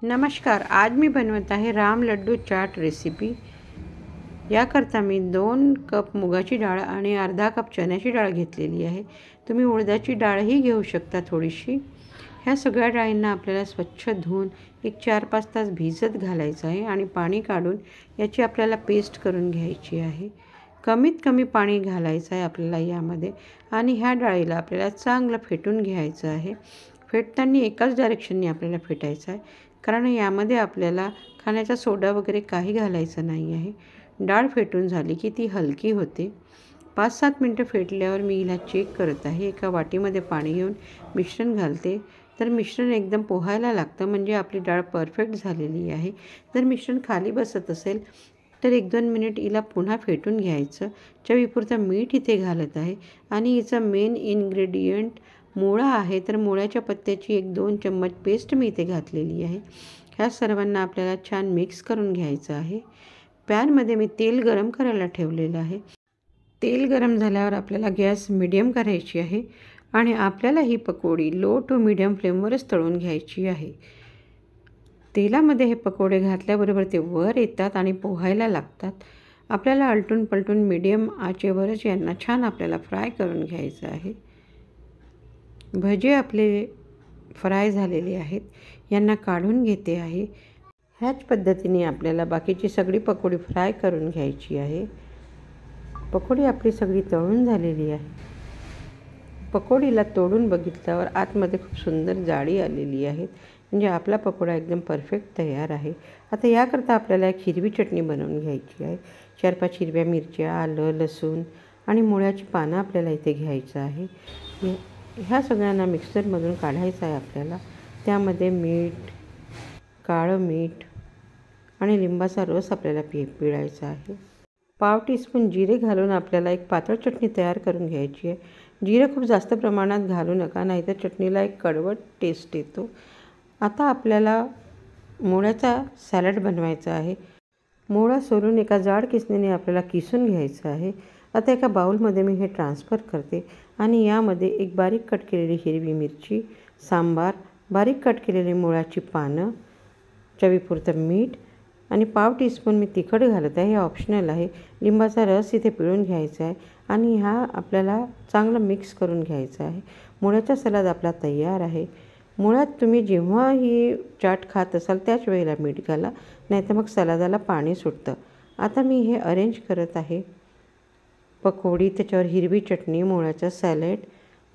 नमस्कार. आज मी बनवत आहे राम लड्डू चाट रेसिपी. याकरता मी 2 कप मुगाची डाळ आणि अर्धा कप चण्याची डाळ घेतलेली आहे. तुम्ही उडदाची डाळही घेऊ शकता थोडीशी. ह्या सगळ्या डाळींना आपल्याला स्वच्छ धुवून एक 4-5 तास भिजत घालायचं आहे आणि पाणी काढून याची आपल्याला पेस्ट करून घ्यायची आहे. कमीत कमी पाणी घालायचं आहे आपल्याला यामध्ये आणि ह्या डाळीला आपल्याला चांगलं फेटून घ्यायचं आहे. फेटताना एकाच डायरेक्शनने आपल्याला फेटायचं आहे, कारण यामध्ये आपल्याला खाण्याचा सोडा वगैरे काही घालायचं नाही आहे. डाळ फेटून झाली की ती हलकी होते. 5-7 मिनटं फेटल्यावर मी हिला चेक करत आहे. एका वाटीमध्ये पाणी घेऊन मिश्रण घालते. तर मिश्रण एकदम पोहायला लागतं, म्हणजे आपली डाळ परफेक्ट झालेली आहे. जर मिश्रण खाली बसत असेल तर 1-2 मिनिट हिला पुन्हा फेटून घ्यायचं. चवीपुरतं मीठ इथे घालत आहे आणि हिचं मेन इन्ग्रेडियंट मुळा आहे. तर मुळ्याच्या पत्त्याची 1-2 चम्मच पेस्ट मी इथे घातलेली आहे. ह्या सर्वांना आपल्याला छान मिक्स करून घ्यायचं आहे. पॅनमध्ये मी तेल गरम करायला ठेवलेलं आहे. तेल गरम झाल्यावर आपल्याला गॅस मिडियम करायची आहे आणि आपल्याला ही पकोडी लो टू मिडियम फ्लेमवरच तळून घ्यायची आहे. तेलामध्ये हे पकोडे घातल्याबरोबर ते वर येतात आणि पोहायला लागतात. आपल्याला आलटून पलटून मिडियम आचेवरच यांना छान आपल्याला फ्राय करून घ्यायचं आहे. भजे आपले फ्राय झालेले आहेत. यांना काढून घेते आहे. ह्याच पद्धतीने आपल्याला बाकीची सगळी पकोडी फ्राय करून घ्यायची आहे. पकोडी आपली सगळी तळून झालेली आहे. पकोडीला तोडून बघितल्यावर आतमध्ये खूप सुंदर जाळी आलेली आहे, म्हणजे आपला पकोडा एकदम परफेक्ट तयार आहे. आता याकरता आपल्याला एक हिरवी चटणी बनवून घ्यायची आहे. 4-5 हिरव्या मिरच्या, आलं, लसूण आणि मुळ्याची पानं आपल्याला इथे घ्यायचं आहे. ह्या सगळ्यांना मिक्सरमधून काढायचं आहे आपल्याला. त्यामध्ये मीठ, काळं मीठ आणि लिंबाचा रस आपल्याला पिळायचा आहे. पाव टीस्पून जिरे घालून आपल्याला एक पातळ चटणी तयार करून घ्यायची आहे. जिरं खूप जास्त प्रमाणात घालू नका, नाहीतर चटणीला एक कडवट टेस्ट येतो. आता आपल्याला मुळ्याचा सॅलड बनवायचा आहे. मुळा सोलून एका जाड किसणीने आपल्याला किसून घ्यायचं आहे. आता एका बाउलमध्ये मी हे ट्रान्सफर करते आणि यामध्ये एक बारीक कट केलेली हिरवी मिरची, सांबार, बारीक कट केलेली मुळाची पानं, चवीपुरतं मीठ आणि पाव टीस्पून मी तिखट घालत आहे. हे ऑप्शनल आहे. लिंबाचा रस इथे पिळून घ्यायचा आहे आणि हा आपल्याला चांगलं मिक्स करून घ्यायचा आहे. मुळ्याचा सलाद आपला तयार आहे. मुळात तुम्ही जेव्हा ही चाट खात असाल त्याच वेळेला मीठ घाला, नाहीतर मग सलादाला पाणी सुटतं. आता मी हे अरेंज करत आहे. पकोडी, त्याच्यावर हिरवी चटणी, मुळ्याचा सॅलड,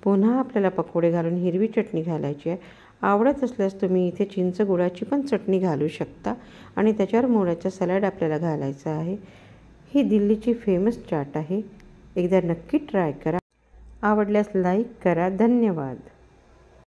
पुन्हा आपल्याला पकोडे घालून हिरवी चटणी घालायची आहे. आवडत असल्यास तुम्ही इथे चिंच गुळाची पण चटणी घालू शकता आणि त्याच्यावर मुळ्याचा सॅलड आपल्याला घालायचा आहे. ही दिल्लीची फेमस चाट आहे. एकदा नक्की ट्राय करा. आवडल्यास लाईक करा. धन्यवाद.